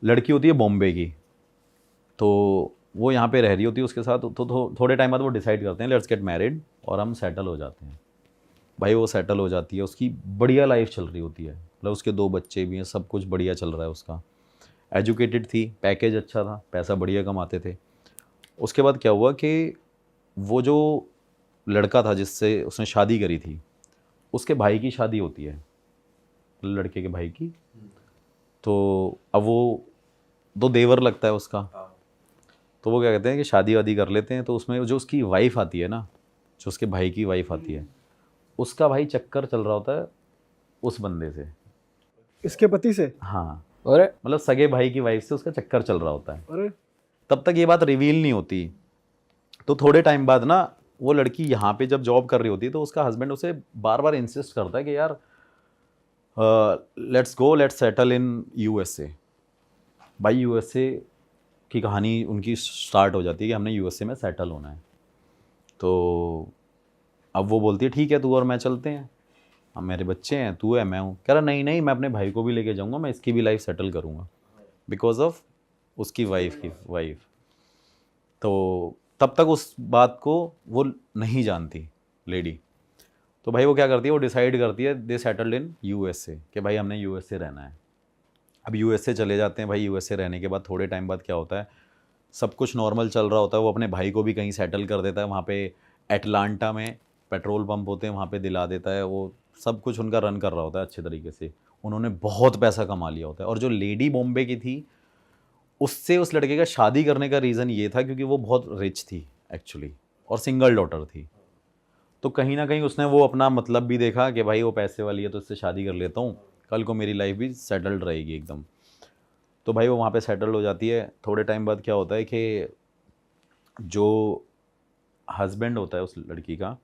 लड़की होती है बॉम्बे की, तो वो यहाँ पे रह रही होती है उसके साथ। तो थोड़े टाइम बाद वो डिसाइड करते हैं लेट्स गेट मैरिड और हम सेटल हो जाते हैं। भाई वो सेटल हो जाती है, उसकी बढ़िया लाइफ चल रही होती है, मतलब उसके 2 बच्चे भी हैं, सब कुछ बढ़िया चल रहा है उसका। एजुकेटेड थी, पैकेज अच्छा था, पैसा बढ़िया कमाते थे। उसके बाद क्या हुआ कि वो जो लड़का था जिससे उसने शादी करी थी, उसके भाई की शादी होती है, लड़के के भाई की। तो अब वो दो देवर लगता है उसका, तो वो क्या कहते हैं कि शादी वादी कर लेते हैं। तो उसमें जो उसकी वाइफ आती है ना, जो उसके भाई की वाइफ आती है, उसका भाई चक्कर चल रहा होता है उस बंदे से, इसके पति से। हाँ, अरे मतलब सगे भाई की वाइफ से उसका चक्कर चल रहा होता है। अरे तब तक ये बात रिवील नहीं होती। तो थोड़े टाइम बाद ना वो लड़की यहाँ पे जब जॉब कर रही होती है, तो उसका हस्बैंड उसे बार बार इंसिस्ट करता है कि यार लेट्स सेटल इन यूएसए। भाई यूएसए की कहानी उनकी स्टार्ट हो जाती है कि हमने यूएसए में सेटल होना है। तो अब वो बोलती है ठीक है, तू और मैं चलते हैं, हम मेरे बच्चे हैं, तू है मैं हूँ। कह रहा नहीं नहीं, मैं अपने भाई को भी लेके जाऊँगा, मैं इसकी भी लाइफ सेटल करूँगा बिकॉज ऑफ उसकी वाइफ। तो तब तक उस बात को वो नहीं जानती लेडी। तो भाई वो क्या करती है, वो डिसाइड करती है, दे सेटल्ड इन यूएसए, कि भाई हमने यूएसए रहना है। अब यूएसए चले जाते हैं भाई। यूएसए रहने के बाद थोड़े टाइम बाद क्या होता है, सब कुछ नॉर्मल चल रहा होता है। वो अपने भाई को भी कहीं सेटल कर देता है, वहाँ पे एटलांटा में पेट्रोल पंप होते हैं, वहाँ पे दिला देता है। वो सब कुछ उनका रन कर रहा होता है अच्छे तरीके से, उन्होंने बहुत पैसा कमा लिया होता है। और जो लेडी बॉम्बे की थी, उससे उस लड़के का शादी करने का रीज़न ये था क्योंकि वो बहुत रिच थी एक्चुअली, और सिंगल डॉटर थी। तो कहीं ना कहीं उसने वो अपना मतलब भी देखा कि भाई वो पैसे वाली है तो इससे शादी कर लेता हूँ, कल को मेरी लाइफ भी सेटल्ड रहेगी एकदम। तो भाई वो वहाँ पे सेटल्ड हो जाती है। थोड़े टाइम बाद क्या होता है कि जो हस्बैंड होता है उस लड़की का,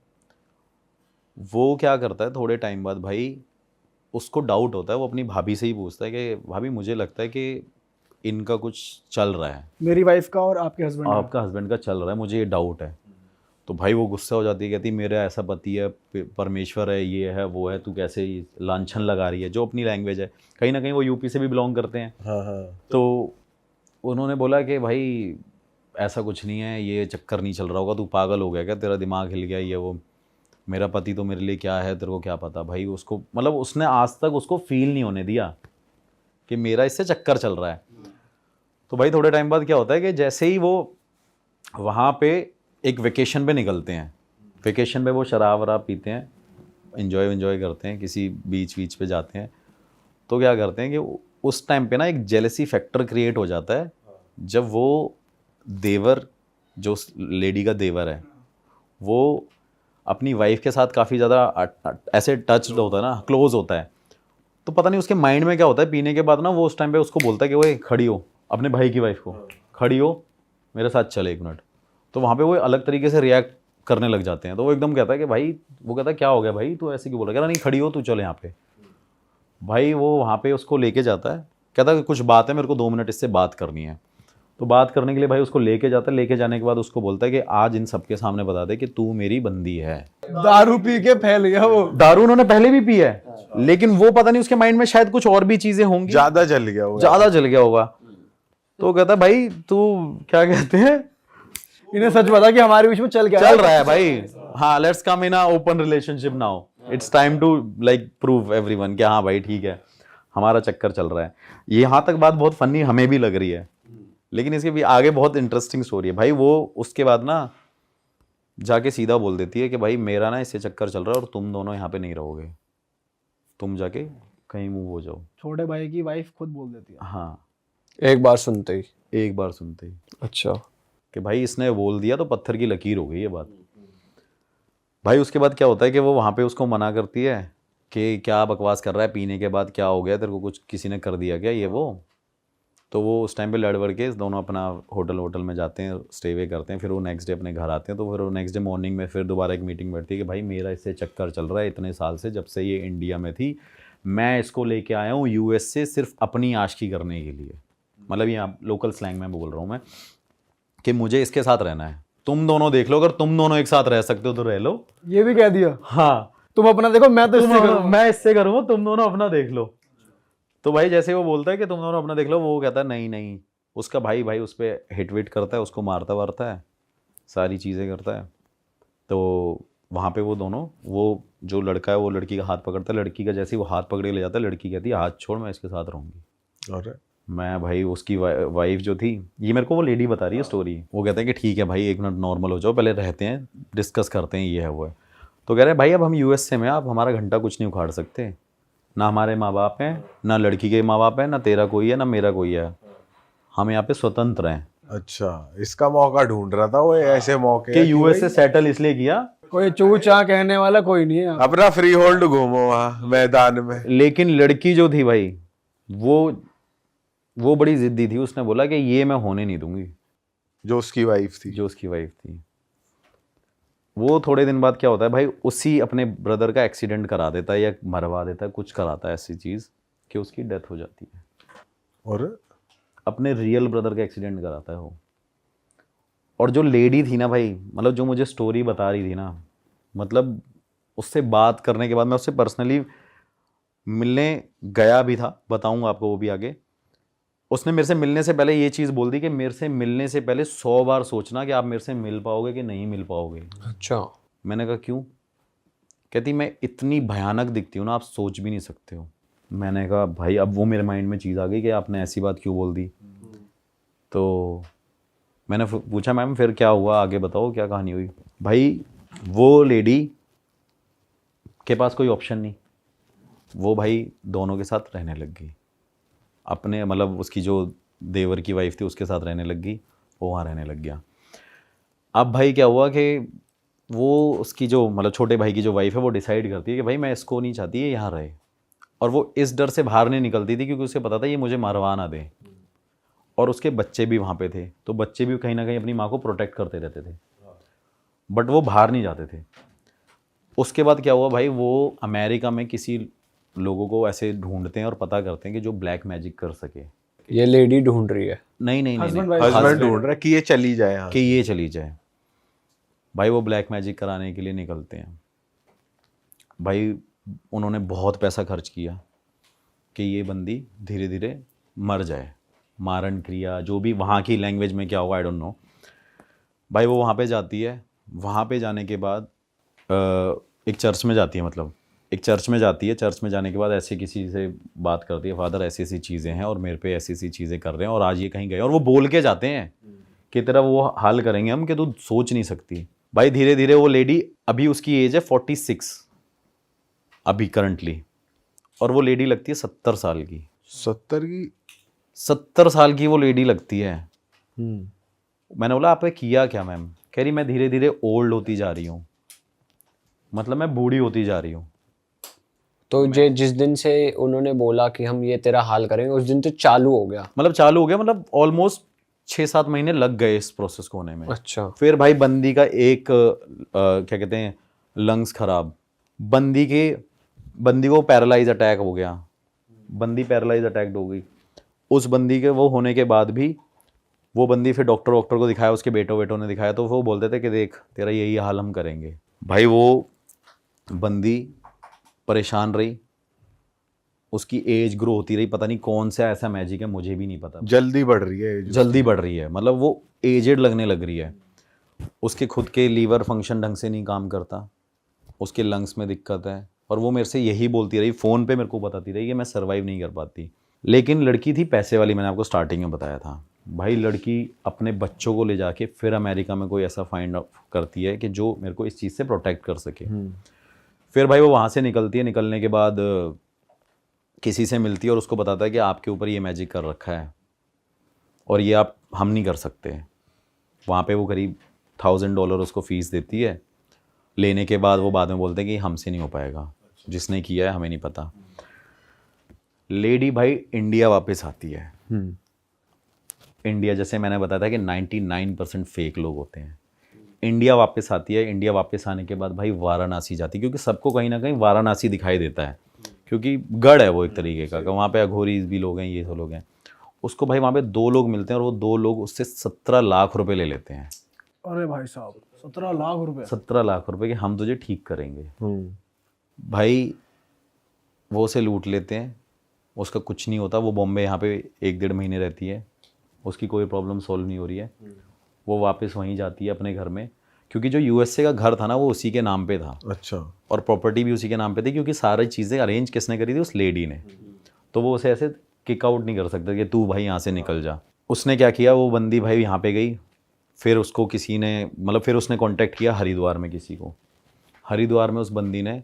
वो क्या करता है, थोड़े टाइम बाद भाई उसको डाउट होता है, वो अपनी भाभी से ही पूछता है कि भाभी मुझे लगता है कि इनका कुछ चल रहा है, मेरी वाइफ का और आपके हस्बैंड का। आपका हस्बैंड का चल रहा है, मुझे ये डाउट है। तो भाई वो गुस्सा हो जाती है, कहती मेरा ऐसा पति है, परमेश्वर है, ये है वो है, तू कैसे लांछन लगा रही है, जो अपनी लैंग्वेज है। कहीं ना कहीं वो यूपी से भी बिलोंग करते हैं। हाँ हाँ। तो उन्होंने बोला कि भाई ऐसा कुछ नहीं है, ये चक्कर नहीं चल रहा होगा, तू पागल हो गया क्या, तेरा दिमाग हिल गया, ये वो, मेरा पति तो मेरे लिए क्या है, तेरे को क्या पता। भाई उसको मतलब उसने आज तक उसको फील नहीं होने दिया कि मेरा इससे चक्कर चल रहा है। तो भाई थोड़े टाइम बाद क्या होता है कि जैसे ही वो वहाँ पे एक वेकेशन पे निकलते हैं, वेकेशन पे वो शराब वराब पीते हैं, इन्जॉय करते हैं, किसी बीच वीच पे जाते हैं। तो क्या करते हैं कि उस टाइम पे ना एक जेलसी फैक्टर क्रिएट हो जाता है, जब वो देवर, जो लेडी का देवर है, वो अपनी वाइफ के साथ काफ़ी ज़्यादा ऐसे टच होता है ना, क्लोज होता है। तो पता नहीं उसके माइंड में क्या होता है, पीने के बाद ना वो उस टाइम पे उसको बोलता है कि वो खड़ी हो, अपने भाई की वाइफ को, खड़ी हो मेरे साथ चले 1 मिनट। तो वहाँ पे वो अलग तरीके से रिएक्ट करने लग जाते हैं। तो वो एकदम कहता है कि भाई, वो कहता है क्या हो गया भाई, तू ऐसे क्यों बोल रहा है, कह रहा नहीं खड़ी हो तू, चल यहाँ पे। भाई वो वहाँ पे उसको लेके जाता है, कहता है कि कुछ बात है, मेरे को 2 मिनट इससे बात करनी है। तो बात करने के लिए भाई उसको लेके जाता है। लेके जाने के बाद उसको बोलता है कि आज इन सबके सामने बता दे कि तू मेरी बंदी है। दारू पी के फैल गया वो। दारू उन्होंने पहले भी पी है, लेकिन वो पता नहीं उसके माइंड में शायद कुछ और भी चीजें होंगी, ज्यादा जल गया वो। ज्यादा जल गया होगा। तो वो कहता है भाई तू क्या कहते हैं, इन्हें सच बता कि हमारे बीच में चल क्या चल रहा है भाई, हाँ let's come in a open relationship now, it's time to like prove everyone कि हाँ भाई ठीक है, हमारा चक्कर चल रहा है। यहाँ तक बात बहुत फनी हमें भी लग रही है, लेकिन इसके भी आगे बहुत इंटरेस्टिंग स्टोरी है भाई। वो उसके बाद ना जाके सीधा बोल देती है कि भाई मेरा ना इससे चक्कर चल रहा है और तुम दोनों यहाँ पे नहीं रहोगे, तुम जाके कहीं मूव हो जाओ। छोटे भाई की वाइफ खुद बोल देती है। हाँ, एक बार सुनते ही। एक बार सुनते ही अच्छा। कि भाई इसने बोल दिया तो पत्थर की लकीर हो गई ये बात। भाई उसके बाद क्या होता है कि वो वहाँ पे उसको मना करती है कि क्या बकवास कर रहा है, पीने के बाद क्या हो गया तेरे को, कुछ किसी ने कर दिया क्या, ये वो। तो वो उस टाइम पे लड़ वड़ के दोनों अपना होटल में जाते हैं, स्टे वे करते हैं। फिर वो नेक्स्ट डे अपने घर आते हैं। तो फिर वो नेक्स्ट डे मॉर्निंग में फिर दोबारा एक मीटिंग बैठती है कि भाई मेरा इससे चक्कर चल रहा है इतने साल से, जब से ये इंडिया में थी, मैं इसको लेके आया हूँ यूएस से सिर्फ अपनी आशिकी करने के लिए। मतलब ये लोकल स्लैंग में बोल रहा हूँ मैं कि मुझे इसके साथ रहना है, तुम दोनों देख लो, अगर तुम दोनों एक साथ रह सकते हो तो रह लो। ये भी कह दिया हाँ तुम अपना देखो, मैं तो इससे करूंगा। मैं इससे करूँगा, तुम दोनों अपना देख लो। तो भाई जैसे वो बोलता है कि तुम दोनों अपना देख लो, वो कहता है नहीं नहीं, उसका भाई उस पर हिट विट करता है, उसको मारता वारता है, सारी चीज़ें करता है। तो वहाँ पे वो दोनों, वो जो लड़का है वो लड़की का हाथ पकड़ता है, लड़की का जैसे ही वो हाथ पकड़ के ले जाता है, लड़की कहती है हाथ छोड़, मैं इसके साथ रहूँगी। और मैं भाई उसकी वाइफ जो थी, ये मेरे को वो लेडी बता रही है स्टोरी, वो कहते हैं कि ठीक है भाई एक मिनट नॉर्मल हो जाओ, पहले रहते हैं, डिस्कस करते हैं, ये है वो है। तो कह रहे हैं भाई अब हम यूएसए में, आप हमारा घंटा कुछ नहीं उखाड़ सकते, ना हमारे माँ बाप हैं, ना लड़की के माँ बाप हैं, ना तेरा कोई है, ना मेरा कोई है, हम यहाँ पे स्वतंत्र हैं। अच्छा, इसका मौका ढूंढ रहा था वो, ऐसे मौके कि यूएसए सेटल इसलिए किया, कोई चू चा कहने वाला कोई नहीं है यहाँ। अपना फ्री होल्ड घूमो वहां मैदान में। लेकिन लड़की जो थी भाई, वो बड़ी जिद्दी थी, उसने बोला कि ये मैं होने नहीं दूंगी। जो उसकी वाइफ थी। जो उसकी वाइफ थी, वो थोड़े दिन बाद क्या होता है भाई, उसी अपने ब्रदर का एक्सीडेंट करा देता है या मरवा देता है, कुछ कराता है ऐसी चीज़ कि उसकी डेथ हो जाती है। और अपने रियल ब्रदर का एक्सीडेंट कराता है वो। और जो लेडी थी ना भाई, मतलब जो मुझे स्टोरी बता रही थी ना, मतलब उससे बात करने के बाद, मैं उससे पर्सनली मिलने गया भी था, बताऊंगा आपको वो भी आगे। उसने मेरे से मिलने से पहले ये चीज़ बोल दी कि मेरे से मिलने से पहले 100 बार सोचना कि आप मेरे से मिल पाओगे कि नहीं मिल पाओगे। अच्छा, मैंने कहा क्यों? कहती मैं इतनी भयानक दिखती हूँ ना, आप सोच भी नहीं सकते हो। मैंने कहा भाई, अब वो मेरे माइंड में चीज़ आ गई कि आपने ऐसी बात क्यों बोल दी। तो मैंने पूछा मैम फिर क्या हुआ, आगे बताओ क्या कहानी हुई। भाई वो लेडी के पास कोई ऑप्शन नहीं, वो भाई दोनों के साथ रहने लग गई, अपने मतलब उसकी जो देवर की वाइफ थी उसके साथ रहने लग गई, वो वहाँ रहने लग गया। अब भाई क्या हुआ कि वो उसकी जो मतलब छोटे भाई की जो वाइफ है वो डिसाइड करती है कि भाई मैं इसको नहीं चाहती है यहाँ रहे, और वो इस डर से बाहर नहीं निकलती थी क्योंकि उसे पता था ये मुझे मरवा ना दे। और उसके बच्चे भी वहाँ पे थे, तो बच्चे भी कहीं ना कहीं अपनी माँ को प्रोटेक्ट करते रहते थे, बट वो बाहर नहीं जाते थे। उसके बाद क्या हुआ भाई, वो अमेरिका में किसी लोगों को ऐसे ढूंढते हैं और पता करते हैं कि जो ब्लैक मैजिक कर सके। ये लेडी ढूंढ रही है। नहीं नहीं नहीं, Husband, नहीं, wife. हस्बैंड ढूंढ रहा है कि ये चली जाए यहाँ कि ये चली जाए। भाई वो ब्लैक मैजिक कराने के लिए निकलते हैं। भाई उन्होंने बहुत पैसा खर्च किया कि ये बंदी धीरे धीरे मर जाए, मारण क्रिया जो भी वहाँ की लैंग्वेज में क्या होगा आई डोंट नो। भाई वो वहाँ पे जाती है, वहाँ पे जाने के बाद एक चर्च में जाती है, मतलब एक चर्च में जाती है। चर्च में जाने के बाद ऐसे किसी से बात करती है, फादर ऐसी ऐसी चीज़ें हैं और मेरे पे ऐसी ऐसी चीज़ें कर रहे हैं और आज ये कहीं गए, और वो बोल के जाते हैं कि तेरा वो हाल करेंगे हम कि तू सोच नहीं सकती। भाई धीरे धीरे वो लेडी, अभी उसकी एज है 46 अभी करंटली, और वो लेडी लगती है 70 साल की। 70 की? 70 साल की वो लेडी लगती है। मैंने बोला आपने किया क्या मैम? कह रही मैं धीरे धीरे ओल्ड होती जा रही हूँ, मतलब मैं बूढ़ी होती जा रही हूँ। तो जिस दिन से उन्होंने बोला कि हम ये तेरा हाल करेंगे, उस दिन तो चालू हो गया? मतलब चालू हो गया, मतलब ऑलमोस्ट 6-7 महीने लग गए इस प्रोसेस को होने में। अच्छा। फिर भाई बंदी का एक क्या कहते हैं, लंग्स खराब, बंदी को पैरालाइज अटैक हो गया, बंदी पैरालाइज अटैक हो गई। उस बंदी के वो होने के बाद भी वो बंदी फिर डॉक्टर को दिखाया, उसके बेटों ने दिखाया, तो वो बोलते थे कि देख तेरा यही हाल हम करेंगे। भाई वो बंदी परेशान रही, उसकी एज ग्रो होती रही, पता नहीं कौन सा ऐसा मैजिक है, मुझे भी नहीं पता। जल्दी बढ़ रही है जल्दी बढ़ रही है, मतलब वो एजेड लगने लग रही है। उसके खुद के लीवर फंक्शन ढंग से नहीं काम करता, उसके लंग्स में दिक्कत है, और वो मेरे से यही बोलती रही, फ़ोन पे मेरे को बताती रही कि मैं सर्वाइव नहीं कर पाती। लेकिन लड़की थी पैसे वाली, मैंने आपको स्टार्टिंग में बताया था। भाई लड़की अपने बच्चों को ले जाके फिर अमेरिका में कोई ऐसा फाइंड आउट करती है कि जो मेरे को इस चीज़ से प्रोटेक्ट कर सके। फिर भाई वो वहाँ से निकलती है, निकलने के बाद किसी से मिलती है और उसको बताता है कि आपके ऊपर ये मैजिक कर रखा है और ये हम नहीं कर सकते। वहाँ पे वो करीब $1000 उसको फ़ीस देती है। लेने के बाद वो बाद में बोलते हैं कि हमसे नहीं हो पाएगा, जिसने किया है हमें नहीं पता। लेडी भाई इंडिया वापस आती है। इंडिया, जैसे मैंने बताया था कि 99% फेक लोग होते हैं। इंडिया वापस आती है। इंडिया वापस आने के बाद भाई वाराणसी जाती है, क्योंकि सबको कहीं ना कहीं वाराणसी दिखाई देता है, क्योंकि गढ़ है वो एक तरीके का, वहाँ पे अघोरी भी लोग हैं, ये सब लोग हैं। उसको भाई वहाँ पे 2 लोग मिलते हैं और वो 2 लोग उससे 17 लाख रुपए ले लेते हैं। अरे भाई साहब, 17 लाख रुपए? 17 लाख रुपए कि हम तुझे ठीक करेंगे। भाई वो उसे लूट लेते हैं। उसका कुछ नहीं होता, वो बॉम्बे यहाँ पे 1-1.5 महीने रहती है, उसकी कोई प्रॉब्लम सॉल्व नहीं हो रही है, वो वापस वहीं जाती है अपने घर में, क्योंकि जो यूएसए का घर था ना वो उसी के नाम पे था। अच्छा। और प्रॉपर्टी भी उसी के नाम पे थी, क्योंकि सारी चीज़ें अरेंज किसने करी थी? उस लेडी ने। तो वो उसे ऐसे किक आउट नहीं कर सकता कि तू भाई यहाँ से निकल जा। उसने क्या किया, वो बंदी भाई यहाँ पे गई, फिर उसको किसी ने मतलब फिर उसने कांटेक्ट किया हरिद्वार में किसी को। हरिद्वार में उस बंदी ने,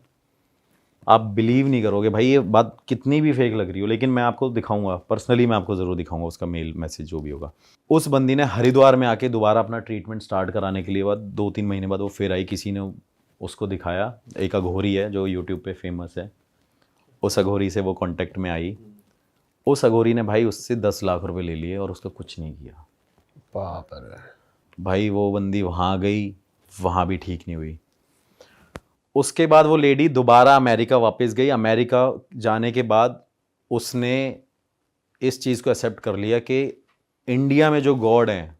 आप बिलीव नहीं करोगे भाई, ये बात कितनी भी फेक लग रही हो, लेकिन मैं आपको दिखाऊंगा, पर्सनली मैं आपको ज़रूर दिखाऊंगा उसका मेल मैसेज जो भी होगा। उस बंदी ने हरिद्वार में आके दोबारा अपना ट्रीटमेंट स्टार्ट कराने के लिए बाद 2-3 महीने बाद वो फिर आई, किसी ने उसको दिखाया, एक अघोरी है जो यूट्यूब पे फेमस है, उस अघोरी से वो कांटेक्ट में आई। उस अघोरी ने भाई उससे 10 लाख रुपए ले लिए और उसका कुछ नहीं किया। बाप रे। भाई वो बंदी वहाँ गई, वहाँ भी ठीक नहीं हुई। उसके बाद वो लेडी दोबारा अमेरिका वापस गई। अमेरिका जाने के बाद उसने इस चीज़ को एक्सेप्ट कर लिया कि इंडिया में जो गॉड हैं,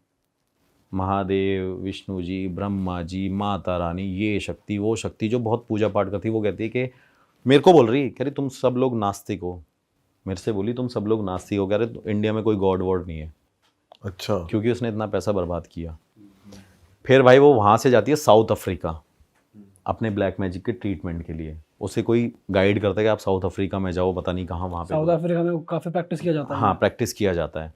महादेव, विष्णु जी, ब्रह्मा जी, माता रानी, ये शक्ति वो शक्ति जो बहुत पूजा पाठ करती, वो कहती है कि मेरे को बोल रही, कह रही तुम सब लोग नास्तिक हो, मेरे से बोली तुम सब लोग नास्तिक हो, कह रहे इंडिया में कोई गॉड वॉड नहीं है। अच्छा। क्योंकि उसने इतना पैसा बर्बाद किया। फिर भाई वो वहाँ से जाती है साउथ अफ्रीका अपने ब्लैक मैजिक के ट्रीटमेंट के लिए। उसे कोई गाइड करता है कि आप साउथ अफ्रीका में जाओ, पता नहीं कहाँ वहाँ पे। साउथ अफ्रीका में काफी प्रैक्टिस किया जाता है। हाँ, प्रैक्टिस किया जाता है।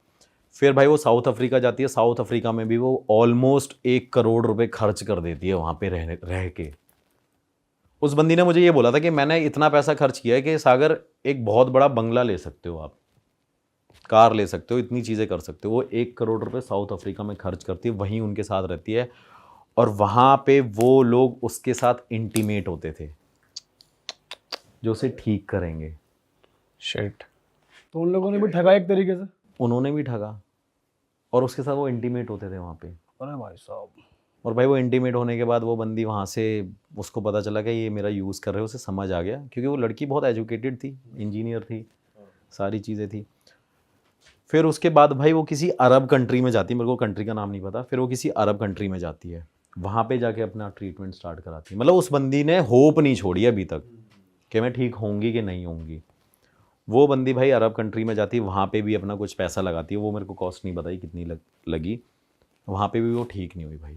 फिर भाई वो साउथ अफ्रीका जाती है। साउथ अफ्रीका में भी वो ऑलमोस्ट 1 करोड़ रुपए खर्च कर देती है वहाँ पे रह के। उस बंदी ने मुझे ये बोला था कि मैंने इतना पैसा खर्च किया है कि सागर एक बहुत बड़ा बंगला ले सकते हो आप, कार ले सकते हो, इतनी चीज़ें कर सकते हो। वो 1 करोड़ रुपए साउथ अफ्रीका में खर्च करती है, वहीं उनके साथ रहती है, और वहाँ पे वो लोग उसके साथ इंटीमेट होते थे जो उसे ठीक करेंगे। शिट। तो उन लोगों ने भी ठगा एक तरीके से। उन्होंने भी ठगा और उसके साथ वो इंटीमेट होते थे वहाँ पे। अरे भाई साहब। और भाई वो इंटीमेट होने के बाद वो बंदी वहाँ से, उसको पता चला कि ये मेरा यूज़ कर रहे हो, उसे समझ आ गया, क्योंकि वो लड़की बहुत एजुकेटेड थी, इंजीनियर थी, सारी चीज़ें थी। फिर उसके बाद भाई वो किसी अरब कंट्री में जाती है, मेरे को कंट्री का नाम नहीं पता, फिर वो किसी अरब कंट्री में जाती है, वहाँ पे जाके अपना ट्रीटमेंट स्टार्ट कराती है। मतलब उस बंदी ने होप नहीं छोड़ी अभी तक कि मैं ठीक होंगी कि नहीं होंगी। वो बंदी भाई अरब कंट्री में जाती है, वहाँ पे भी अपना कुछ पैसा लगाती है, वो मेरे को कॉस्ट नहीं बताई कितनी लगी, वहाँ पे भी वो ठीक नहीं हुई भाई।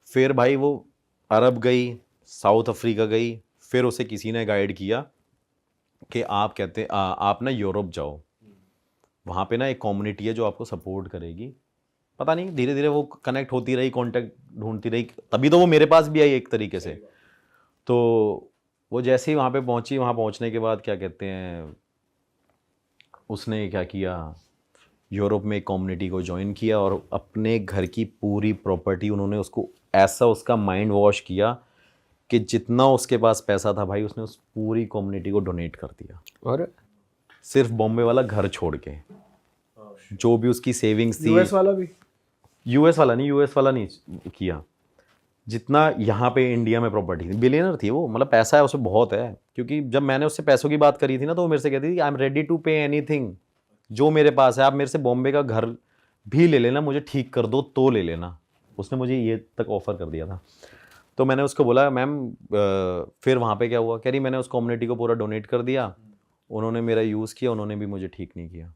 फिर भाई वो अरब गई, साउथ अफ्रीका गई, फिर उसे किसी ने गाइड किया कि आप कहते आप ना यूरोप जाओ, वहाँ पे ना एक कम्युनिटी है जो आपको सपोर्ट करेगी। पता नहीं धीरे धीरे वो कनेक्ट होती रही, कांटेक्ट ढूंढती रही, तभी तो वो मेरे पास भी आई एक तरीके से। तो वो जैसे ही वहाँ पे पहुँची, वहाँ पहुँचने के बाद क्या कहते हैं, उसने क्या किया, यूरोप में एक कम्युनिटी को ज्वाइन किया और अपने घर की पूरी प्रॉपर्टी उन्होंने उसको ऐसा उसका माइंड वॉश किया कि जितना उसके पास पैसा था भाई उसने उस पूरी कम्युनिटी को डोनेट कर दिया। और सिर्फ बॉम्बे वाला घर छोड़ के, जो भी उसकी सेविंग्स थी। यूएस वाला भी? यूएस वाला नहीं किया, जितना यहाँ पे इंडिया में प्रॉपर्टी थी। बिलियनर थी वो, मतलब पैसा है उसमें बहुत है। क्योंकि जब मैंने उससे पैसों की बात करी थी ना, तो वो मेरे से कहती थी I am ready to pay anything, जो मेरे पास है, आप मेरे से बॉम्बे का घर भी ले लेना, मुझे ठीक कर दो तो ले लेना। उसने मुझे ये तक ऑफर कर दिया था। तो मैंने उसको बोला मैम फिर वहाँ पे क्या हुआ, कह रही मैंने उस कम्युनिटी को पूरा डोनेट कर दिया, उन्होंने मेरा यूज़ किया, उन्होंने भी मुझे ठीक नहीं किया।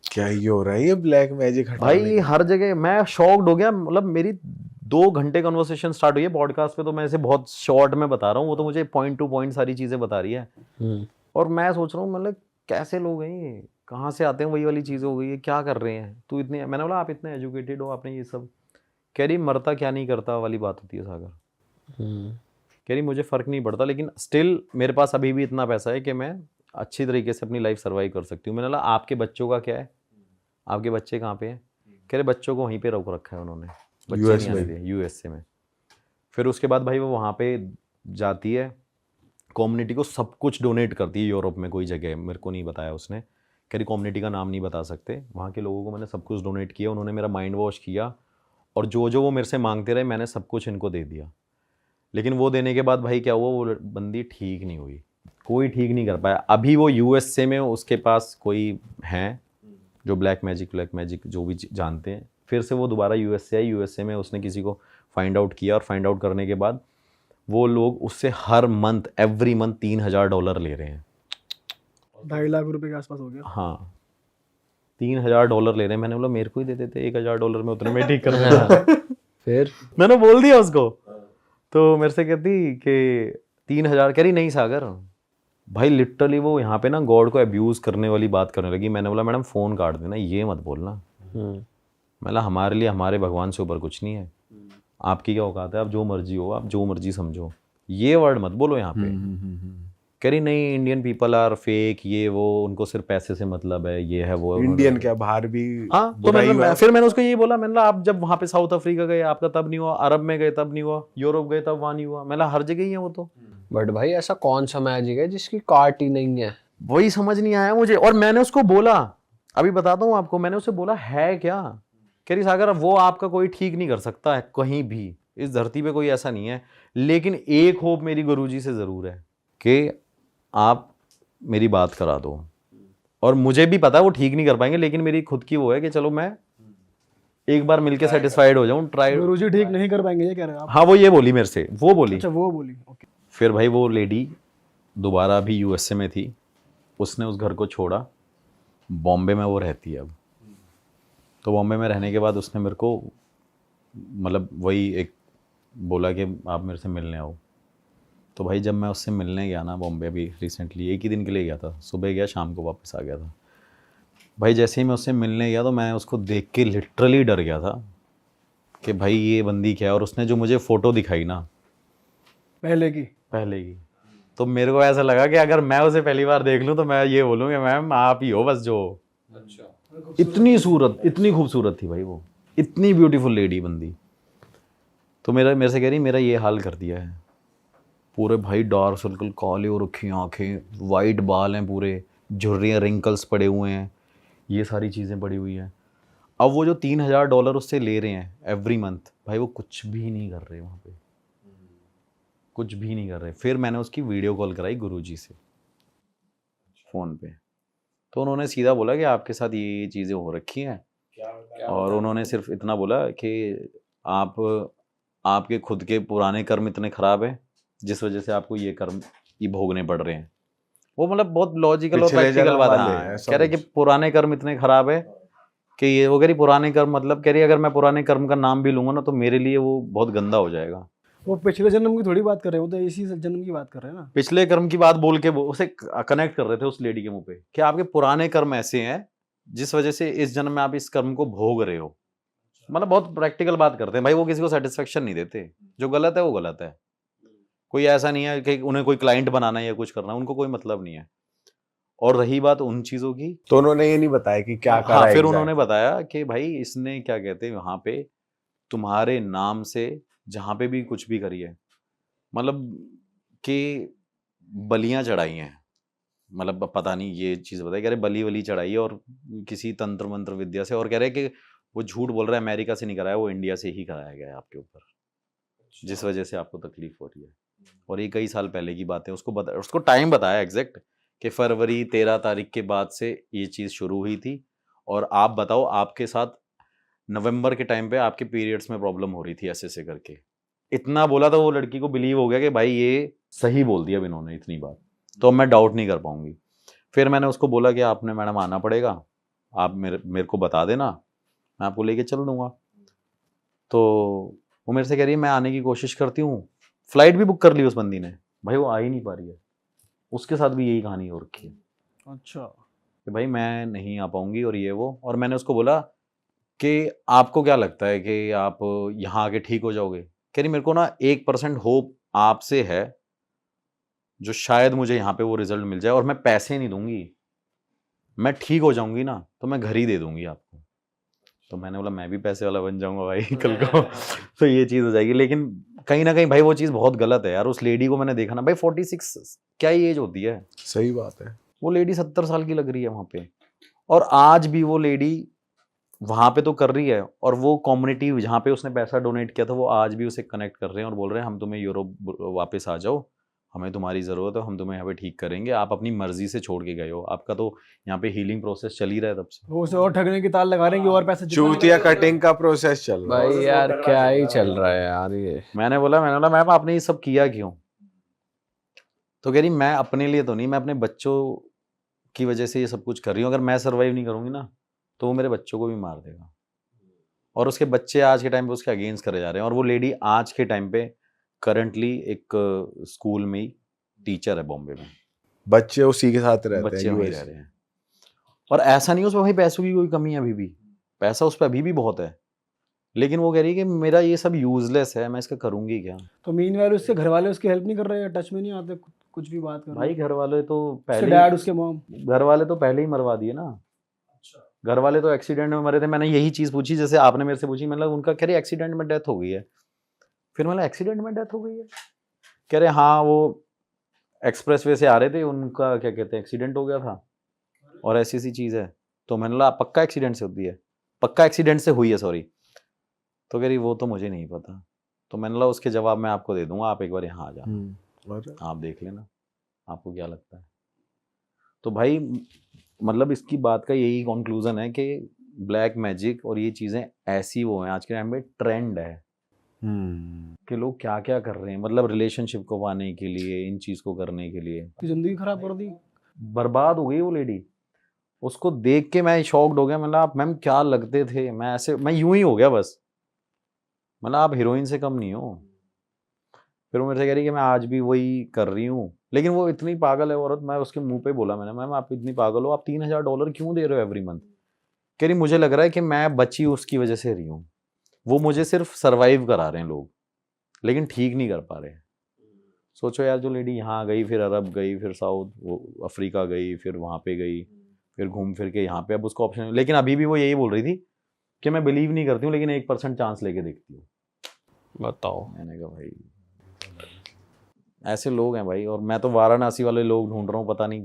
क्या ही हो रहा है ये ब्लैक मैजिक हटाने भाई हर जगह मैं शॉक्ड हो गया। मतलब मेरी 2 घंटे कन्वर्सेशन स्टार्ट हुई है पॉडकास्ट पे, तो मैं इसे बहुत शॉर्ट में बता रहा हूँ, वो तो मुझे पॉइंट टू पॉइंट सारी चीज़ें बता रही है। और मैं सोच रहा हूँ मतलब कैसे लोग हैं ये, कहाँ से आते हैं, वही वाली चीज़ हो गई है, क्या कर रहे हैं तू इतने। मैंने बोला आप इतने एजुकेटेड हो, आपने ये सब। कह रही मरता क्या नहीं करता वाली बात होती है सागर। कह रही मुझे फ़र्क नहीं पड़ता, लेकिन स्टिल मेरे पास अभी भी इतना पैसा है कि मैं अच्छी तरीके से अपनी लाइफ सर्वाइव कर सकती हूँ। मैंने बोला आपके बच्चों का क्या है, आपके बच्चे कहाँ पे हैं? कह रहे बच्चों को वहीं पे रोक रखा है उन्होंने, US में? यूएसए में। फिर उसके बाद भाई वो वहाँ पे जाती है, कम्युनिटी को सब कुछ डोनेट करती है। यूरोप में कोई जगह मेरे को नहीं बताया उसने, कह रही कम्युनिटी का नाम नहीं बता सकते, वहाँ के लोगों को मैंने सब कुछ डोनेट किया, उन्होंने मेरा माइंड वॉश किया, और जो जो वो मेरे से मांगते रहे मैंने सब कुछ इनको दे दिया। लेकिन वो देने के बाद भाई क्या हुआ, वो बंदी ठीक नहीं हुई, कोई ठीक नहीं कर पाया। अभी वो यूएसए में उसके पास कोई हैं जो ब्लैक मैजिक जो भी जानते हैं। फिर से वो दोबारा यूएसए आई, यूएसए में उसने किसी को फाइंड आउट किया, और फाइंड आउट करने के बाद वो लोग उससे हर मंथ एवरी मंथ $3000 ले रहे हैं। 2.5 लाख रुपए के आसपास हो गया। हाँ, $3,000 ले रहे हैं। मैंने बोला मेरे को ही दे देते, $1,000 में उतने में ठीक कर देता। फिर मैंने बोल दिया उसको, तो मेरे से कहती कि 3,000, कह रही नहीं सागर भाई, लिटरली वो यहाँ पे ना गॉड को अब्यूज करने वाली बात करने लगी। मैंने बोला मैडम फ़ोन काट देना, ये मत बोलना। मैंने हमारे लिए हमारे भगवान से ऊपर कुछ नहीं है, आपकी क्या औकात है, आप जो मर्जी हो, आप जो मर्जी समझो, ये वर्ड मत बोलो यहाँ पे। कह रही नहीं, इंडियन पीपल आर फेक, ये वो, उनको सिर्फ पैसे से मतलब है, ये है वो। इंडियन क्या बाहर भी हाँ, तो फिर मैंने उसको यही बोला, मैंने बोला आप जब वहाँ पे साउथ अफ्रीका गए आपका तब नहीं हुआ, अरब में गए तब नहीं हुआ, यूरोप गए तब वहाँ नहीं हुआ। मैंने हर जगह ही है वो तो। बट भाई ऐसा कौन सा मैजिक है जिसकी काट ही नहीं है? वही समझ नहीं आया मुझे। और मैंने उसको बोला, अभी बताता हूँ आपको, मैंने उससे बोला है क्या। कह रही सागर वो आपका कोई ठीक नहीं कर सकता है कहीं भी, इस धरती पे कोई ऐसा नहीं है, लेकिन एक होप मेरी गुरुजी से ज़रूर है कि आप मेरी बात करा दो। और मुझे भी पता है वो ठीक नहीं कर पाएंगे, लेकिन मेरी खुद की वो है कि चलो मैं एक बार मिलके सेटिस्फाइड हो जाऊं, ट्राई। गुरुजी ठीक नहीं कर पाएंगे, ये कह रहे हैं आप? हाँ, वो ये बोली मेरे से, वो बोली। अच्छा, वो बोली, ओके। फिर भाई वो लेडी दोबारा अभी यूएसए में थी, उसने उस घर को छोड़ा, बॉम्बे में वो रहती है अब। तो बॉम्बे में रहने के बाद उसने मेरे को मतलब वही एक बोला कि आप मेरे से मिलने आओ। तो भाई जब मैं उससे मिलने गया ना बॉम्बे, अभी रिसेंटली 1 ही दिन के लिए गया था, सुबह गया शाम को वापस आ गया था। भाई जैसे ही मैं उससे मिलने गया तो मैं उसको देख के लिटरली डर गया था कि भाई ये बंदी क्या है। और उसने जो मुझे फ़ोटो दिखाई ना पहले की, तो मेरे को ऐसा लगा कि अगर मैं उसे पहली बार देख लूँ तो मैं ये बोलूँगी मैम आप ही हो बस जो। इतनी खूबसूरत थी भाई वो, इतनी ब्यूटीफुल लेडी बंदी। तो मेरे से कह रही मेरा ये हाल कर दिया है, पूरे भाई डार्क सर्कल, काले और रखी आँखें, वाइट बाल हैं पूरे, झुर्रियाँ, रिंकल्स पड़े हुए हैं, ये सारी चीज़ें पड़ी हुई हैं। अब वो जो $3,000 उससे ले रहे हैं एवरी मंथ, भाई वो कुछ भी नहीं कर रहे वहाँ पे, कुछ भी नहीं कर रहे। फिर मैंने उसकी वीडियो कॉल कराई गुरुजी से फ़ोन पे, तो उन्होंने सीधा बोला कि आपके साथ ये चीज़ें हो रखी हैं। और उन्होंने सिर्फ इतना बोला कि आपके खुद के पुराने कर्म इतने ख़राब हैं जिस वजह से आपको ये कर्म ये भोगने पड़ रहे हैं। वो मतलब बहुत लॉजिकल और प्रैक्टिकल बात है। कह रहे कि पुराने कर्म इतने ख़राब है कि ये, वो कह रही पुराने कर्म मतलब, कह रही अगर मैं पुराने कर्म का नाम भी लूँगा ना तो मेरे लिए वो बहुत गंदा हो जाएगा। वो पिछले जन्म की थोड़ी बात कर रहे हैं, वो तो इसी जन्म की बात कर रहे हैं ना। पिछले कर्म की बात बोल के वो उसे कनेक्ट कर रहे थे उस लेडी के मुंह पे कि आपके पुराने कर्म ऐसे हैं जिस वजह से इस जन्म में आप इस कर्म को भोग रहे हो। मतलब बहुत प्रैक्टिकल बात करते हैं भाई, वो किसी को सेटिस्फेक्शन नहीं देते। जो गलत है वो गलत है, कोई ऐसा नहीं है कि उन्हें कोई क्लाइंट बनाना है या कुछ करना है, उनको कोई मतलब नहीं है। और रही बात उन चीज़ों की, तो उन्होंने ये नहीं बताया कि क्या करा। हाँ, फिर उन्होंने बताया कि भाई इसने क्या कहते हैं वहाँ पे तुम्हारे नाम से जहाँ पे भी कुछ भी करी है, मतलब कि बलियाँ चढ़ाई हैं, मतलब पता नहीं ये चीज़ बताई, कह रहे बली वली चढ़ाई है और किसी तंत्र मंत्र विद्या से। और कह रहे कि वो झूठ बोल रहा है, अमेरिका से नहीं कराया, वो इंडिया से ही कराया गया है आपके ऊपर, जिस वजह से आपको तकलीफ हो रही है। और ये कई साल पहले की बात है। उसको टाइम बताया एग्जैक्ट कि फरवरी 13 तारीख के बाद से ये चीज़ शुरू हुई थी। और आप बताओ आपके साथ नवंबर के टाइम पे आपके पीरियड्स में प्रॉब्लम हो रही थी, ऐसे करके इतना बोला तो वो लड़की को बिलीव हो गया कि भाई ये सही बोल दिया अब इन्होंने इतनी बात, तो मैं डाउट नहीं कर पाऊंगी। फिर मैंने उसको बोला कि आपने मैडम आना पड़ेगा, आप मेरे को बता देना, मैं आपको लेके चल दूँगा। तो वो मेरे से कह रही है मैं आने की कोशिश करती हूँ, फ़्लाइट भी बुक कर ली उस बंदी ने, भाई वो आ ही नहीं पा रही है। उसके साथ भी यही कहानी हो रखी है। अच्छा, कि भाई मैं नहीं आ पाऊंगी और ये वो। और मैंने उसको बोला कि आपको क्या लगता है कि आप यहाँ आके ठीक हो जाओगे? कह रही मेरे को ना 1% होप आपसे है जो शायद मुझे यहाँ पे वो रिजल्ट मिल जाए, और मैं पैसे नहीं दूंगी, मैं ठीक हो जाऊंगी ना तो मैं घर ही दे दूंगी आपको। तो मैंने बोला मैं भी पैसे वाला बन जाऊंगा भाई कल को तो ये चीज़ हो जाएगी। लेकिन कहीं ना कहीं भाई वो चीज़ बहुत गलत है यार। उस लेडी को मैंने देखा ना भाई, 46 क्या ही एज होती है? सही बात है। वो लेडी 70 साल की लग रही है वहाँ पे, और आज भी वो लेडी वहाँ पे तो कर रही है। और वो कम्युनिटी जहाँ पे उसने पैसा डोनेट किया था वो आज भी उसे कनेक्ट कर रहे हैं और बोल रहे हैं हम तुम्हें यूरोप वापस आ जाओ, हमें तुम्हारी ज़रूरत है, हम तुम्हें यहाँ पे ठीक करेंगे, आप अपनी मर्जी से छोड़ के गए हो, आपका तो यहाँ पे हीलिंग प्रोसेस चल ही रहा है तब से। वो उसे और ठगने की ताल लगा रहे हैं कि और पैसे चूतिया कटिंग का प्रोसेस चल रहा है भाई यार क्या ही चल रहा है यार ये। मैंने बोला मैम आपने ये सब किया क्यों? तो कह रही मैं अपने लिए तो नहीं, मैं अपने बच्चों की वजह से ये सब कुछ कर रही हूँ, अगर मैं सर्वाइव नहीं करूँगी ना तो वो मेरे बच्चों को भी मार देगा। और उसके बच्चे आज के टाइम पे उसके अगेंस्ट करे जा रहे हैं। और वो लेडी आज के टाइम पे करंटली एक स्कूल में ही टीचर है बॉम्बे में। बच्चे उसी के साथ रहते बच्चे हैं वहीं US रह रहे हैं। और ऐसा नहीं है उसमें भाई पैसों की कोई कमी है, अभी भी पैसा उस पर अभी भी बहुत है, लेकिन वो कह रही है कि मेरा ये सब यूजलेस है, मैं इसका करूंगी क्या। तो मीनवाइल उसके घर वाले उसकी हेल्प नहीं कर रहे हैं, टच में नहीं आते, कुछ भी बात कर भाई घर वाले तो उसके पहले डैड उसके मॉम। घर वाले तो पहले ही मरवा दिए ना। घर वाले तो एक्सीडेंट में मरे थे। मैंने यही चीज पूछी जैसे आपने मेरे से पूछी, मतलब उनका कह रहे एक्सीडेंट में डेथ हो गई है। फिर मतलब एक्सीडेंट में डेथ हो गई है, कह रहे हाँ वो एक्सप्रेसवे से आ रहे थे, उनका क्या कहते हैं एक्सीडेंट हो गया था और ऐसी ऐसी चीज है। तो मैंने बोला पक्का एक्सीडेंट से होती है, पक्का एक्सीडेंट से हुई है सॉरी। तो कह रही वो तो मुझे नहीं पता। तो मैंने बोला उसके जवाब मैं आपको दे दूंगा, आप एक बार यहाँ आ जाना, और आप देख लेना आपको क्या लगता है। तो भाई मतलब इसकी बात का यही कंक्लूजन है कि ब्लैक मैजिक और ये चीज़ें ऐसी वो हैं, आज के टाइम में ट्रेंड है कि लोग क्या क्या कर रहे हैं, मतलब रिलेशनशिप को पाने के लिए, इन चीज़ को करने के लिए। जिंदगी खराब कर दी। बर्बाद हो गई वो लेडी। उसको देख के मैं शॉक्ड हो गया। मतलब आप मैम क्या लगते थे, मैं ऐसे मैं यूं ही हो गया बस। मतलब आप हीरोइन से कम नहीं हो। फिर वो मेरे से कह रही कि मैं आज भी वही कर रही हूँ, लेकिन वो इतनी पागल है औरत। मैं उसके मुंह पे बोला मैंने, मैम आप इतनी पागल हो, आप $3000 क्यों दे रहे हो एवरी मंथ। कह रही मुझे लग रहा है कि मैं बची उसकी वजह से रही हूँ, वो मुझे सिर्फ सर्वाइव करा रहे हैं लोग, लेकिन ठीक नहीं कर पा रहे। सोचो यार, जो लेडी यहाँ गई, फिर अरब गई, फिर साउथ वो अफ्रीका गई, फिर वहाँ पे गई, फिर घूम फिर के यहाँ पे, अब उसको ऑप्शन। लेकिन अभी भी वो यही बोल रही थी कि मैं बिलीव नहीं करती हूँ, लेकिन 1% चांस लेके देखती हूँ। बताओ। मैंने कहा भाई ऐसे लोग हैं भाई। और मैं तो वाराणसी वाले लोग ढूंढ रहा हूँ, पता नहीं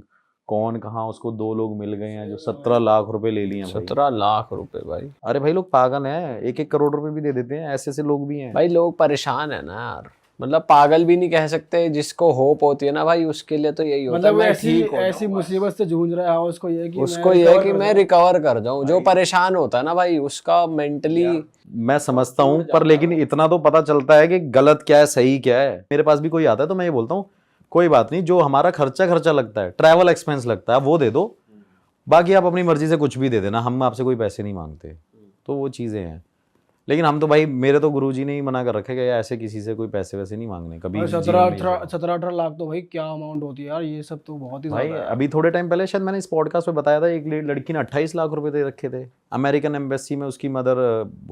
कौन कहाँ। उसको 2 लोग मिल गए हैं जो 17 लाख रुपए ले लिए हैं भाई। 17 लाख रुपए भाई। अरे भाई लोग पागल हैं, 1-1 करोड़ रुपए भी दे देते हैं, ऐसे ऐसे लोग भी हैं भाई लोग परेशान है ना यार, मतलब पागल भी नहीं कह सकते, जिसको होप होती है ना भाई उसके लिए तो यही होता है मतलब मैं ऐसी ठीक हो ऐसी मुसीबत से जूझ रहा है, उसको ये कि उसको मैं ये है recover कि कर मैं जाऊं। रिकवर कर जाऊं। जो परेशान होता है ना भाई उसका मेंटली। मैं समझता हूँ, पर लेकिन इतना तो पता चलता है कि गलत क्या है सही क्या है। मेरे पास भी कोई आता है तो मैं ये बोलता हूँ कोई बात नहीं, जो हमारा खर्चा लगता है, ट्रैवल एक्सपेंस लगता है, वो दे दो, बाकी आप अपनी मर्जी से कुछ भी दे देना, हम आपसे कोई पैसे नहीं मांगते। तो वो चीज़ें हैं। लेकिन हम तो भाई, मेरे तो गुरुजी ने ही मना कर रखे कि ऐसे किसी से कोई पैसे वैसे नहीं मांगने कभी। और जीवन में 17-18 लाख तो भाई क्या अमाउंट होती है यार, ये सब तो बहुत ही भाई ज्यादा है। अभी थोड़े टाइम पहले शायद मैंने इस पॉडकास्ट पे बताया था, एक लड़की ने 28 लाख रुपए दे रखे थे। अमेरिकन एम्बेसी में उसकी मदर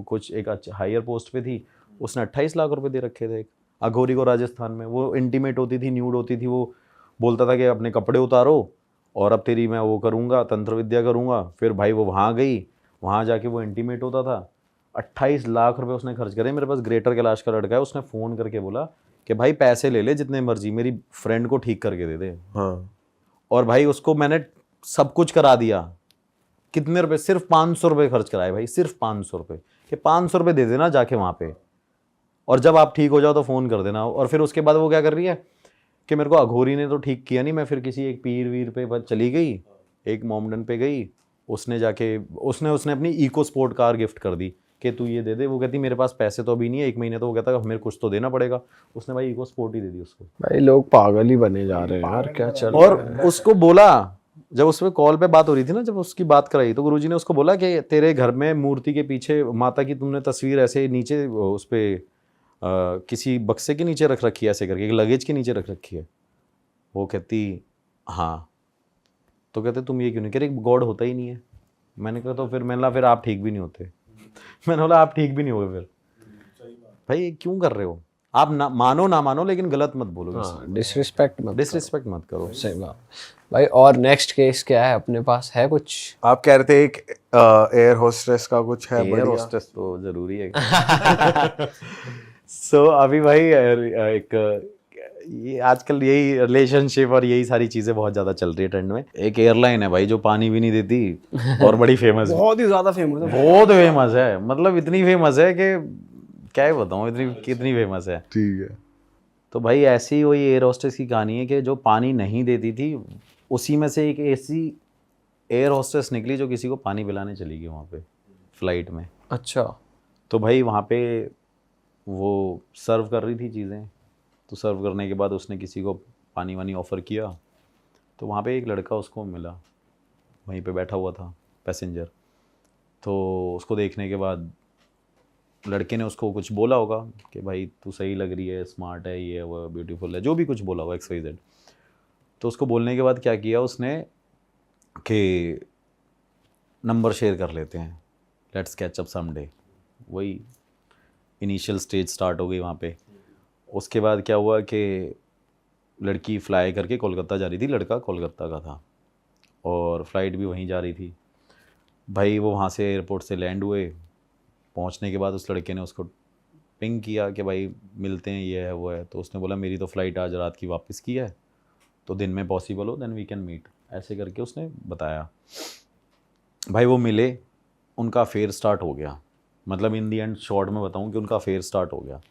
कुछ एक हायर पोस्ट पे थी, उसने 28 लाख रुपए दे रखे थे। अघोरी को राजस्थान में वो इंटीमेट होती थी, न्यूड होती थी, वो बोलता था कि अपने कपड़े उतारो और अब तेरी मैं वो करूँगा, तंत्र विद्या करूँगा। फिर भाई वो वहाँ गई, वहाँ जाके वो इंटीमेट होता था। 28 लाख रुपए उसने खर्च करे। मेरे पास ग्रेटर कैलाश का लड़का है, उसने फ़ोन करके बोला कि भाई पैसे ले ले जितने मर्जी, मेरी फ्रेंड को ठीक करके दे दे। हाँ और भाई उसको मैंने सब कुछ करा दिया। कितने रुपए? सिर्फ 500 रुपये खर्च कराए भाई, सिर्फ 500 रुपये, कि 500 रुपये दे देना जाके वहाँ पे, और जब आप ठीक हो जाओ तो फ़ोन कर देना। और फिर उसके बाद वो क्या कर रही है कि मेरे को अघोरी ने तो ठीक किया नहीं, मैं फिर किसी एक पीर वीर पे बस चली गई, एक मोमडन पे गई, उसने जाके उसने अपनी इको स्पोर्ट कार गिफ्ट कर दी कि तू ये दे दे। वो कहती मेरे पास पैसे तो अभी नहीं है, 1 महीने। तो वो कहता है मेरे कुछ तो देना पड़ेगा। उसने भाई इको स्पोर्ट ही दे दी उसको। भाई लोग पागल ही बने जा रहे हैं यार, क्या चल और उसको बोला, जब उस पर कॉल पे बात हो रही थी ना, जब उसकी बात कराई, तो गुरुजी ने उसको बोला कि तेरे घर में मूर्ति के पीछे माता की तुमने तस्वीर ऐसे नीचे उस पर किसी बक्से के नीचे रख रखी है, ऐसे करके एक लगेज के नीचे रख रखी है। वो कहती हाँ। तो कहते तुम ये क्यों नहीं, कह रही गॉड होता ही नहीं है। मैंने कहा तो फिर मैंने बोला फिर आप ठीक भी नहीं होते। मैंने बोला आप ठीक भी नहीं होगे फिर। भाई क्यों कर रहे हो आप? ना मानो लेकिन गलत मत बोलो, डिसरिस्पेक्ट मत डिसरिस्पेक्ट मत करो। सही बात भाई। और नेक्स्ट केस क्या है अपने पास, है कुछ? आप कह रहे थे एक एयर होस्टेस का कुछ है एयर बढ़िया। होस्टेस तो जरूरी है। सो अभी भाई एक ये आजकल यही रिलेशनशिप और यही सारी चीजें बहुत ज्यादा चल रही है ट्रेंड में। एक एयरलाइन है भाई जो पानी भी नहीं देती और बड़ी फेमस है, बहुत ही ज्यादा फेमस है। बहुत फेमस है। मतलब इतनी फेमस है कि क्या ही बताऊं, इतनी कितनी फेमस है। ठीक है। तो भाई ऐसी वही एयर होस्टेस की कहानी है कि जो पानी नहीं देती थी, उसी में से एक ऐसी एयर होस्टेस निकली जो किसी को पानी पिलाने चली गई वहाँ पे फ्लाइट में। अच्छा। तो भाई वहाँ पे वो सर्व कर रही थी चीज़ें, तो सर्व करने के बाद उसने किसी को पानी वानी ऑफ़र किया, तो वहाँ पे एक लड़का उसको मिला वहीं पे बैठा हुआ था पैसेंजर। तो उसको देखने के बाद लड़के ने उसको कुछ बोला होगा कि भाई तू सही लग रही है, स्मार्ट है, ये है, वो ब्यूटीफुल है, जो भी कुछ बोला होगा XYZ। तो उसको बोलने के बाद क्या किया उसने कि नंबर शेयर कर लेते हैं, लेट्स कैच अप समडे। वही इनिशियल स्टेज स्टार्ट हो गई वहाँ पे। उसके बाद क्या हुआ कि लड़की फ्लाई करके कोलकाता जा रही थी, लड़का कोलकाता का था और फ्लाइट भी वहीं जा रही थी। भाई वो वहाँ से एयरपोर्ट से लैंड हुए। पहुँचने के बाद उस लड़के ने उसको पिंग किया कि भाई मिलते हैं, ये है वो है। तो उसने बोला मेरी तो फ़्लाइट आज रात की वापस की है, तो दिन में पॉसिबल हो देन वी कैन मीट, ऐसे करके उसने बताया। भाई वो मिले, उनका अफेयर स्टार्ट हो गया। मतलब इन दी एंड शॉर्ट में बताऊं कि उनका अफेयर स्टार्ट हो गया।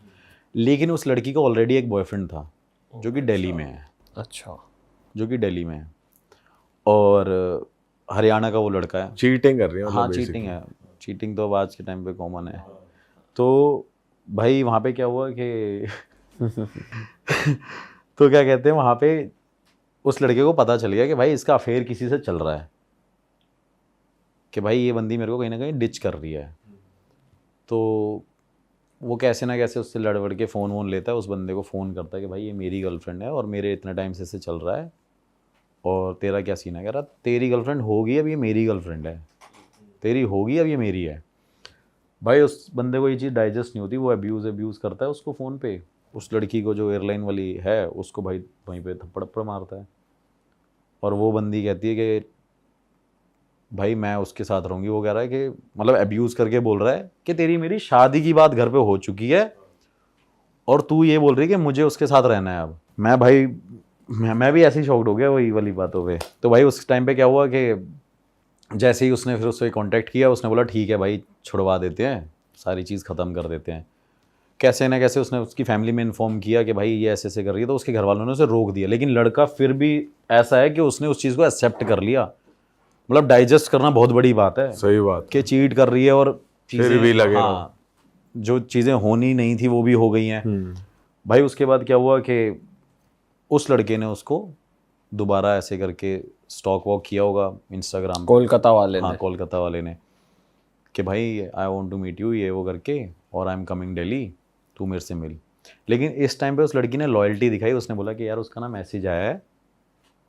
लेकिन उस लड़की का ऑलरेडी एक बॉयफ्रेंड था जो कि दिल्ली में है, अच्छा, जो कि दिल्ली में है, और हरियाणा का वो लड़का है। चीटिंग कर रही है हाँ मतलब चीटिंग है, चीटिंग तो अब आज के टाइम पे कॉमन है। तो भाई वहाँ पे क्या हुआ कि तो क्या कहते हैं, वहाँ पे उस लड़के को पता चल गया कि भाई इसका अफेयर किसी से चल रहा है, कि भाई ये बंदी मेरे को कहीं ना कहीं डिच कर रही है। तो वो कैसे ना कैसे उससे लड़ वड़ के फ़ोन वोन लेता है, उस बंदे को फ़ोन करता है कि भाई ये मेरी गर्लफ्रेंड है और मेरे इतने टाइम से चल रहा है, और तेरा क्या सीन है? कह रहा तेरी गर्लफ्रेंड होगी अब ये मेरी गर्लफ्रेंड है, तेरी होगी अब ये मेरी है। भाई उस बंदे को ये चीज़ डाइजेस्ट नहीं होती, वो अब्यूज़ करता है उसको फ़ोन पे, उस लड़की को जो एयरलाइन वाली है उसको भाई वहीं पे थप्पड़ मारता है। और वो बंदी कहती है कि भाई मैं उसके साथ रहूँगी। वो कह रहा है कि मतलब अब्यूज़ करके बोल रहा है कि तेरी मेरी शादी की बात घर पे हो चुकी है और तू ये बोल रही है कि मुझे उसके साथ रहना है अब। मैं भाई मैं भी ऐसे ही शॉक्ड हो गया वही वाली बातों पे। तो भाई उस टाइम पे क्या हुआ कि जैसे ही उसने फिर उससे कांटेक्ट किया, उसने बोला ठीक है भाई छुड़वा देते हैं, सारी चीज़ ख़त्म कर देते हैं। कैसे ना कैसे उसने उसकी फैमिली में इन्फॉर्म किया कि भाई ये ऐसे ऐसे कर रही है, तो उसके घर वालों ने उसे रोक दिया। लेकिन लड़का फिर भी ऐसा है कि उसने उस चीज़ को एक्सेप्ट कर लिया। मतलब डाइजेस्ट करना बहुत बड़ी बात है सही बात कि चीट कर रही है और फिर भी लगे रहो। हाँ, जो चीज़ें होनी नहीं थी वो भी हो गई हैं। भाई उसके बाद क्या हुआ कि उस लड़के ने उसको दोबारा ऐसे करके स्टॉक वॉक किया होगा इंस्टाग्राम पे। कोलकाता वाले हाँ ने। कोलकाता वाले ने, कि भाई I want to meet you, ये वो करके, और आई एम कमिंग दिल्ली, तू मेरे से मिल। लेकिन इस टाइम पे उस लड़की ने लॉयल्टी दिखाई। उसने बोला कि यार उसका ना मैसेज आया है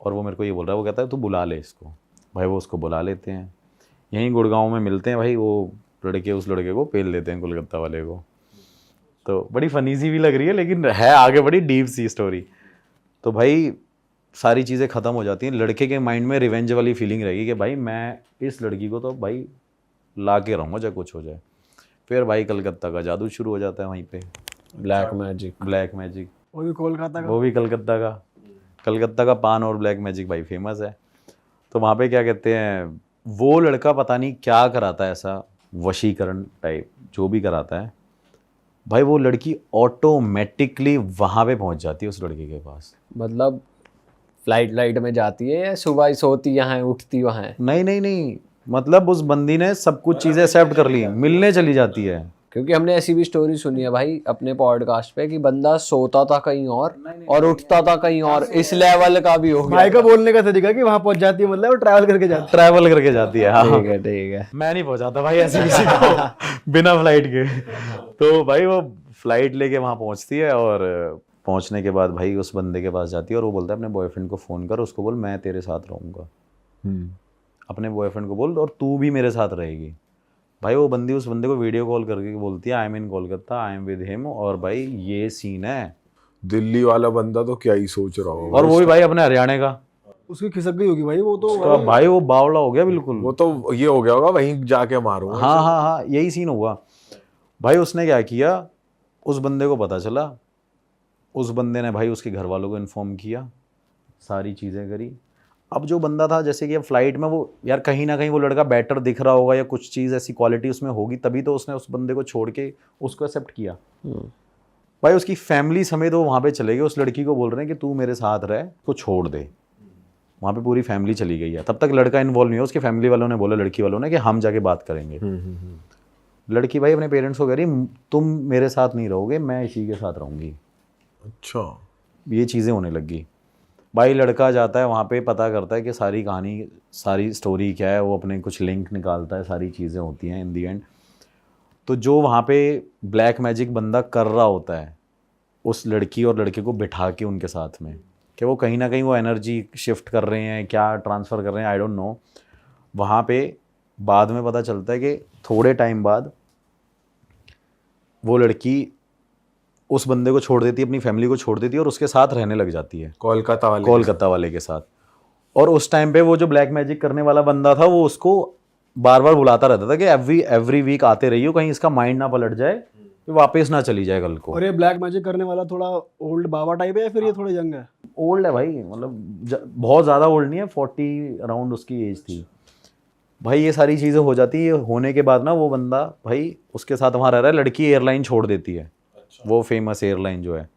और वो मेरे को ये बोल रहा है, वो कहता है तू बुला ले इसको। भाई वो उसको बुला लेते हैं, यहीं गुड़गांव में मिलते हैं। भाई वो लड़के उस लड़के को पेल देते हैं कोलकाता वाले को। तो बड़ी फनी सी भी लग रही है लेकिन है आगे बड़ी डीप सी स्टोरी। तो भाई सारी चीज़ें ख़त्म हो जाती हैं। लड़के के माइंड में रिवेंज वाली फीलिंग रहेगी कि भाई मैं इस लड़की को तो भाई ला के रहूँगा चाहे कुछ हो जाए। फिर भाई कलकत्ता का जादू शुरू हो जाता है वहीं पे, ब्लैक मैजिक। ब्लैक मैजिक, वो भी कोलकाता का। वो भी कलकत्ता का। कलकत्ता का पान और ब्लैक मैजिक भाई फेमस है। तो वहाँ पे क्या कहते हैं, वो लड़का पता नहीं क्या कराता है ऐसा वशीकरण टाइप, जो भी कराता है भाई, वो लड़की ऑटोमेटिकली वहाँ पे पहुँच जाती है उस लड़के के पास। मतलब फ्लाइट में जाती है या सुबह ही सोती यहाँ है उठती वहाँ है? नहीं, मतलब उस बंदी ने सब कुछ चीज़ें एक्सेप्ट कर ली, मिलने चली जाती है। क्योंकि हमने ऐसी भी स्टोरी सुनी है भाई अपने पॉडकास्ट पे कि बंदा सोता था कहीं और उठता था कहीं और, इस लेवल का भी हो गया। भाई का बोलने का तरीका कि वहां पहुंच जाती है, मतलब वो ट्रैवल करके जाती ट्रैवल करके जाती है। हाँ ठीक है। मैं नहीं पहुंचाता भाई ऐसे किसी को बिना फ्लाइट के। तो भाई वो फ्लाइट लेके वहाँ पहुँचती है और पहुँचने के बाद भाई उस बंदे के पास जाती है और वो बोलता है अपने बॉयफ्रेंड को फ़ोन कर, उसको बोल मैं तेरे साथ रहूँगा। अपने बॉयफ्रेंड को बोल और तू भी मेरे साथ रहेगी। भाई वो बंदी उस बंदे को वीडियो कॉल करके बोलती है I am in Kolkata, I am with him, और भाई ये सीन है। दिल्ली वाला बंदा तो क्या ही सोच रहा होगा। और वो भी भाई अपने हरियाणा का। उसकी खिसक गई होगी भाई वो तो। तो भाई वो बावला हो गया बिल्कुल। वो तो ये हो गया होगा वहीं जाके मारूंगा। हाँ यही सीन हुआ। भाई उसने क्या किया, उस बंदे को पता चला, उस बंदे ने भाई उसके घर वालों को इन्फॉर्म किया, सारी चीज़ें करी। अब जो बंदा था, जैसे कि अब फ्लाइट में वो यार कहीं ना कहीं वो लड़का बेटर दिख रहा होगा या कुछ चीज़ ऐसी क्वालिटी उसमें होगी, तभी तो उसने उस बंदे को छोड़ के उसको एक्सेप्ट किया। भाई उसकी फैमिली समेत वो वहाँ पे चले गए, उस लड़की को बोल रहे हैं कि तू मेरे साथ रह, को छोड़ दे। वहाँ पे पूरी फैमिली चली गई है। तब तक लड़का इन्वॉल्व नहीं है, उसके फैमिली वालों ने बोला लड़की वालों ने कि हम जाके बात करेंगे। लड़की भाई अपने पेरेंट्स को कह रही तुम मेरे साथ नहीं रहोगे, मैं इसी के साथ रहूँगी। अच्छा, ये चीज़ें होने लगी। भाई लड़का जाता है वहाँ पे, पता करता है कि सारी कहानी, सारी स्टोरी क्या है, वो अपने कुछ लिंक निकालता है, सारी चीज़ें होती हैं इन दी एंड। तो जो वहाँ पे ब्लैक मैजिक बंदा कर रहा होता है उस लड़की और लड़के को बिठा के उनके साथ में, कि वो कहीं ना कहीं वो एनर्जी शिफ्ट कर रहे हैं, क्या ट्रांसफ़र कर रहे हैं, आई डोंट नो। वहाँ पे बाद में पता चलता है कि थोड़े टाइम बाद वो लड़की उस बंदे को छोड़ देती है, अपनी फैमिली को छोड़ देती है और उसके साथ रहने लग जाती है, कोलकाता वाले के साथ। और उस टाइम पे वो जो ब्लैक मैजिक करने वाला बंदा था वो उसको बार बार बुलाता रहता था कि एवरी वीक आते रहियो, कहीं इसका माइंड ना पलट जाए, कि वापस ना चली जाए कल को। और ये ब्लैक मैजिक करने वाला थोड़ा ओल्ड बाबा टाइप है या फिर ये थोड़ा यंग है? ओल्ड है भाई, मतलब बहुत ज़्यादा ओल्ड नहीं है, 40 अराउंड उसकी एज थी भाई। ये सारी चीज़ें हो जाती है, होने के बाद ना वो बंदा भाई उसके साथ वहाँ रह रहा है, लड़की एयरलाइन छोड़ देती है, वो फेमस एयरलाइन जो है